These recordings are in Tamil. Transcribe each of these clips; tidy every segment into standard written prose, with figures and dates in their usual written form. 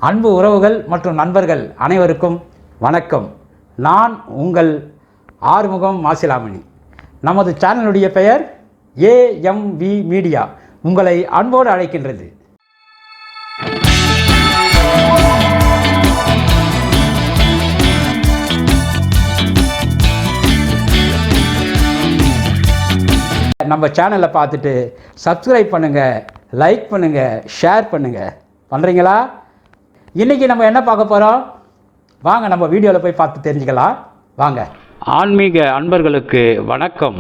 அன்பு உறவுகள் மற்றும் நண்பர்கள் அனைவருக்கும் வணக்கம். நான் உங்கள் ஆறுமுகம் மாசிலாமணி. நமது சேனலுடைய பெயர் ஏஎம்வி மீடியா உங்களை அன்போடு அழைக்கின்றது. நம்ம சேனலை பார்த்துட்டு சப்ஸ்கிரைப் பண்ணுங்கள், லைக் பண்ணுங்கள், ஷேர் பண்ணுறீங்களா? இன்றைக்கி நம்ம என்ன பார்க்க போகிறோம்? வாங்க நம்ம வீடியோவில் போய் பார்த்து தெரிஞ்சுக்கலாம். வாங்க. ஆன்மீக அன்பர்களுக்கு வணக்கம்.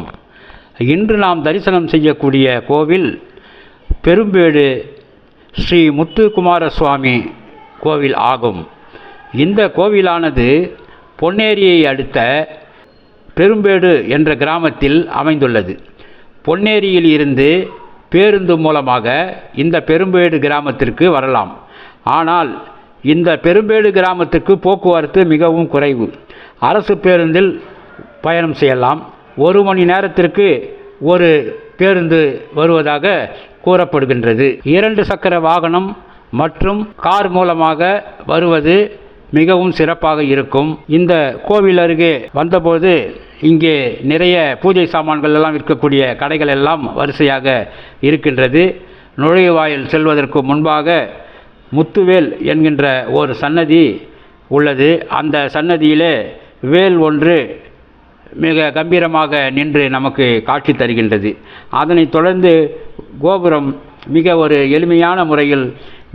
இன்று நாம் தரிசனம் செய்யக்கூடிய கோவில் பெரும்பேடு ஸ்ரீ முத்துக்குமாரசுவாமி கோவில் ஆகும். இந்த கோவிலானது பொன்னேரியை அடுத்த பெரும்பேடு என்ற கிராமத்தில் அமைந்துள்ளது. பொன்னேரியில் இருந்து பேருந்து மூலமாக இந்த பெரும்பேடு கிராமத்திற்கு வரலாம். ஆனால் இந்த பெரும்பேடு கிராமத்துக்கு போக்குவரத்து மிகவும் குறைவு. அரசு பேருந்தில் பயணம் செய்யலாம். 1 மணி நேரத்திற்கு ஒரு பேருந்து வருவதாக கூறப்படுகின்றது. 2 சக்கர வாகனம் மற்றும் கார் மூலமாக வருவது மிகவும் சிறப்பாக இருக்கும். இந்த கோவில் அருகே வந்தபோது இங்கே நிறைய பூஜை சாமான்கள் எல்லாம் விற்கக்கூடிய கடைகள் எல்லாம் வரிசையாக இருக்கின்றது. நுழைவாயில் செல்வதற்கு முன்பாக முத்துவேல் என்கின்ற ஒரு சன்னதி உள்ளது. அந்த சன்னதியிலே வேல் ஒன்று மிக கம்பீரமாக நின்று நமக்கு காட்சி தருகின்றது. அதனைத் தொடர்ந்து கோபுரம் மிக ஒரு எளிமையான முறையில்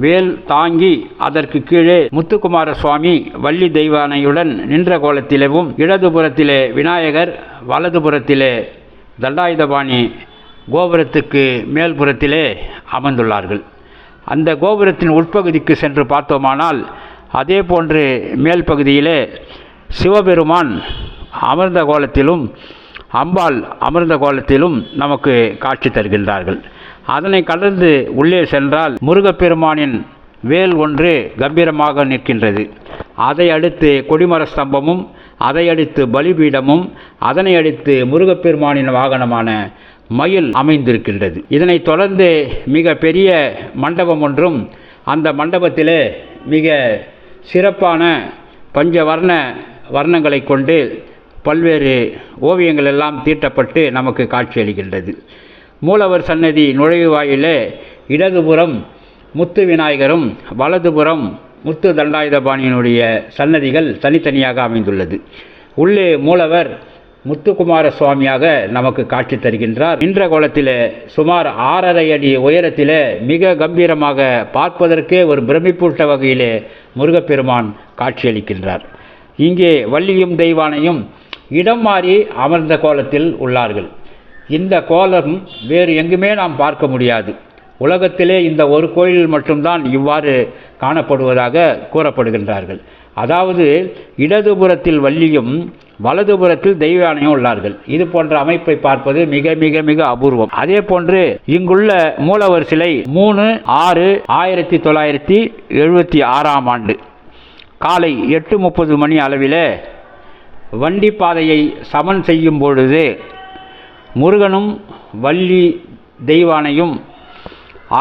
வேல் தாங்கி அதற்கு கீழே முத்துக்குமாரசுவாமி வள்ளி தெய்வானையுடன் நின்ற கோலத்திலேவும், இடதுபுறத்திலே விநாயகர், வலதுபுறத்திலே தண்டாயுதபாணி கோபுரத்துக்கு மேல்புறத்திலே அமர்ந்துள்ளார்கள். அந்த கோபுரத்தின் உட்பகுதிக்கு சென்று பார்த்தோமானால் அதே போன்று மேல் பகுதியிலே சிவபெருமான் அமர்ந்த கோலத்திலும் அம்பாள் அமர்ந்த கோலத்திலும் நமக்கு காட்சி தருகின்றார்கள். அதனை கடந்து உள்ளே சென்றால் முருகப்பெருமானின் வேல் ஒன்று கம்பீரமாக நிற்கின்றது. அதை அடுத்து கொடிமர ஸ்தம்பமும், அதை அடுத்து பலிபீடமும், அதனை அடுத்து முருகப்பெருமானின் வாகனமான மயில் அமைந்திருக்கின்றது. இதனைத் தொடர்ந்து மிக பெரிய மண்டபம் ஒன்றும், அந்த மண்டபத்திலே மிக சிறப்பான பஞ்சவர்ண வர்ணங்களை கொண்டு பல்வேறு ஓவியங்கள் எல்லாம் தீட்டப்பட்டு நமக்கு காட்சியளிக்கின்றது. மூலவர் சன்னதி நுழைவாயிலே இடதுபுறம் முத்து விநாயகரும், வலதுபுறம் முத்து தண்டாயுதபாணியினுடைய சன்னதிகள் தனித்தனியாக அமைந்துள்ளது. உள்ளே மூலவர் முத்துக்குமாரசுவாமியாக நமக்கு காட்சி தருகின்றார். நின்ற கோலத்திலே சுமார் 6.5 அடி உயரத்திலே மிக கம்பீரமாக பார்ப்பதற்கே ஒரு பிரமிப்பூட்ட வகையிலே முருகப்பெருமான் காட்சியளிக்கின்றார். இங்கே வள்ளியும் தெய்வானையும் இடம் மாறி அமர்ந்த கோலத்தில் உள்ளார்கள். இந்த கோலம் வேறு எங்குமே நாம் பார்க்க முடியாது. உலகத்திலே இந்த ஒரு கோயிலில் மட்டும்தான் இவ்வாறு காணப்படுவதாக கூறப்படுகின்றார்கள். அதாவது இடதுபுறத்தில் வள்ளியும் வலதுபுறத்தில் தெய்வானையும் உள்ளார்கள். இது போன்ற அமைப்பை பார்ப்பது மிக மிக மிக அபூர்வம். அதே போன்று இங்குள்ள மூலவர் சிலை 3/6/1976 ஆண்டு காலை 8:30 மணி அளவில் வண்டி பாதையை சமன் செய்யும் பொழுது முருகனும் வள்ளி தெய்வானையும்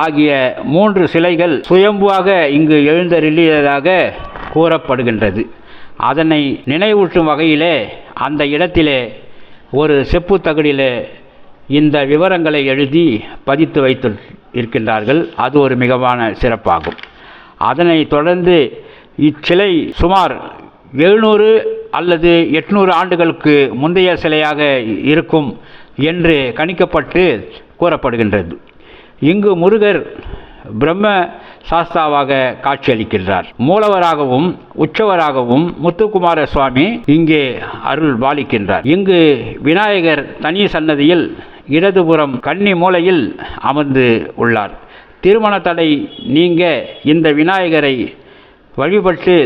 ஆகிய 3 சிலைகள் சுயம்புவாக இங்கு எழுந்தருளியதாக கூறப்படுகின்றது. அதனை நினைவூட்டும் வகையிலே அந்த இடத்திலே ஒரு செப்பு தகடிலே இந்த விவரங்களை எழுதி பதித்து வைத்து இருக்கின்றார்கள். அது ஒரு மிகவான சிறப்பாகும். அதனை தொடர்ந்து இச்சிலை சுமார் 700 அல்லது 800 ஆண்டுகளுக்கு முந்தைய சிலையாக இருக்கும் என்று கணிக்கப்பட்டு கூறப்படுகின்றது. இங்கு முருகர் பிரம்ம சாஸ்தாவாக காட்சியளிக்கின்றார். மூலவராகவும் உற்சவராகவும் முத்துக்குமார சுவாமி இங்கே அருள் பாலிக்கின்றார். இங்கு விநாயகர் தனி சன்னதியில் இடதுபுறம் கன்னி மூலையில் அமர்ந்து உள்ளார். திருமண தடை நீங்க இந்த விநாயகரை வழிபட்டு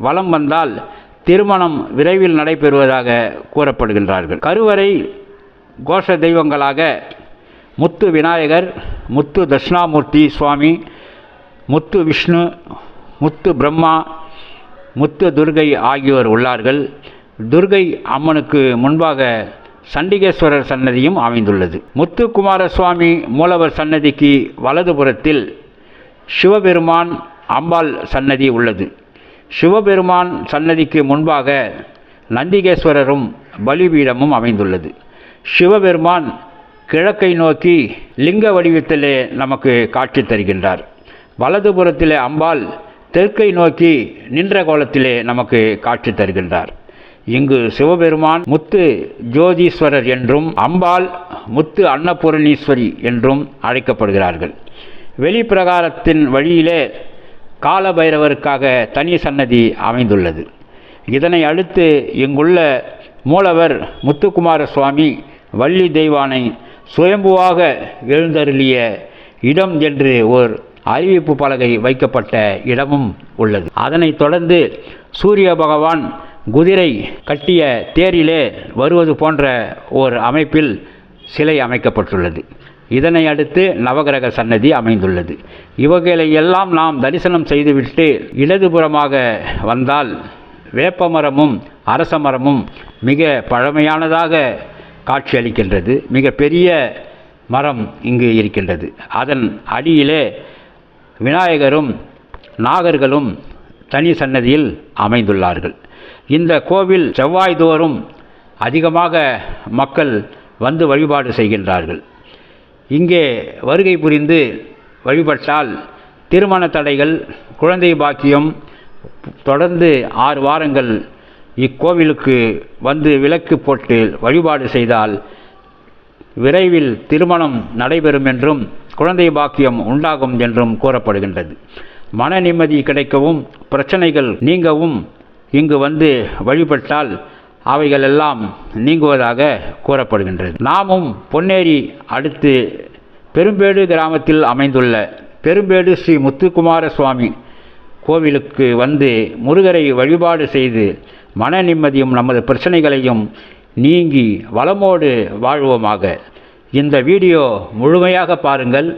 வலம் வந்தால் திருமணம் விரைவில் நடைபெறுவதாக கூறப்படுகின்றார்கள். கருவறை கோஷ தெய்வங்களாக முத்து விநாயகர், முத்து தட்சிணாமூர்த்தி சுவாமி, முத்து விஷ்ணு, முத்து பிரம்மா, முத்து துர்கை ஆகியோர் உள்ளார்கள். துர்கை அம்மனுக்கு முன்பாக சண்டிகேஸ்வரர் சன்னதியும் அமைந்துள்ளது. முத்துக்குமார சுவாமி மூலவர் சன்னதிக்கு வலதுபுறத்தில் சிவபெருமான் அம்பாள் சன்னதி உள்ளது. சிவபெருமான் சன்னதிக்கு முன்பாக நந்திகேஸ்வரரும் பலிபீடமும் அமைந்துள்ளது. சிவபெருமான் கிழக்கை நோக்கி லிங்க வடிவத்திலே நமக்கு காட்சி தருகின்றார். வலதுபுறத்திலே அம்பாள் தெற்கை நோக்கி நின்ற கோலத்திலே நமக்கு காட்சி தருகின்றார். இங்கு சிவபெருமான் முத்து ஜோதீஸ்வரர் என்றும் அம்பாள் முத்து அன்னபூரணீஸ்வரி என்றும் அழைக்கப்படுகிறார்கள். வெளிப்பிரகாரத்தின் வழியிலே காலபைரவருக்காக தனி சன்னதி அமைந்துள்ளது. இதனை அடுத்து இங்குள்ள மூலவர் முத்துக்குமார சுவாமி வள்ளி தெய்வானை சுயம்புவாக எழுந்தருளிய இடம் என்று ஓர் அறிவிப்பு பலகை வைக்கப்பட்ட இடமும் உள்ளது. அதனைத் தொடர்ந்து சூரிய பகவான் குதிரை கட்டிய தேரிலே வருவது போன்ற ஓர் அமைப்பில் சிலை அமைக்கப்பட்டுள்ளது. இதனை அடுத்து நவகிரக சன்னதி அமைந்துள்ளது. இவைகளை எல்லாம் நாம் தரிசனம் செய்துவிட்டு இடதுபுறமாக வந்தால் வேப்பமரமும் அரச மரமும் மிக பழமையானதாக காட்சியளிக்கின்றது. மிக பெரிய மரம் இங்கு இருக்கின்றது. அதன் அடியிலே விநாயகரும் நாகர்களும் தனி சன்னதியில் அமைந்துள்ளார்கள். இந்த கோவில் செவ்வாய்தோறும் அதிகமாக மக்கள் வந்து வழிபாடு செய்கின்றார்கள். இங்கே வருகை புரிந்து வழிபட்டால் திருமண தடைகள், குழந்தை பாக்கியம், தொடர்ந்து 6 வாரங்கள் இக்கோவிலுக்கு வந்து விளக்கு போட்டு வழிபாடு செய்தால் விரைவில் திருமணம் நடைபெறும் என்றும் குழந்தை பாக்கியம் உண்டாகும் என்றும் கூறப்படுகின்றது. மன நிம்மதி கிடைக்கவும் பிரச்சனைகள் நீங்கவும் இங்கு வந்து வழிபட்டால் அவைகளெல்லாம் நீங்குவதாக கூறப்படுகின்றது. நாமும் பொன்னேரி அடுத்து பெரும்பேடு கிராமத்தில் அமைந்துள்ள பெரும்பேடு ஸ்ரீ முத்துக்குமார சுவாமி கோவிலுக்கு வந்து முருகரை வழிபாடு செய்து மன நிம்மதியும் நமது பிரச்சனைகளையும் நீங்கி வளமோடு வாழ்வோமாக. இந்த வீடியோ முழுமையாக பாருங்கள்,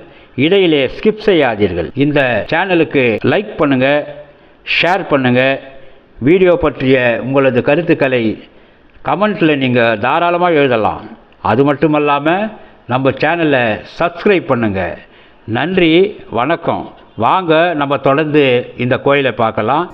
இடையிலே ஸ்கிப் செய்யாதீர்கள். இந்த சேனலுக்கு லைக் பண்ணுங்கள், ஷேர் பண்ணுங்கள். வீடியோ பற்றிய உங்களது கருத்துக்களை கமெண்ட்டில் நீங்கள் தாராளமாக எழுதலாம். அது மட்டுமல்லாமல் நம்ம சேனலை சப்ஸ்கிரைப் பண்ணுங்கள். நன்றி, வணக்கம். வாங்க நம்ம தொடர்ந்து இந்த கோயிலை பார்க்கலாம்.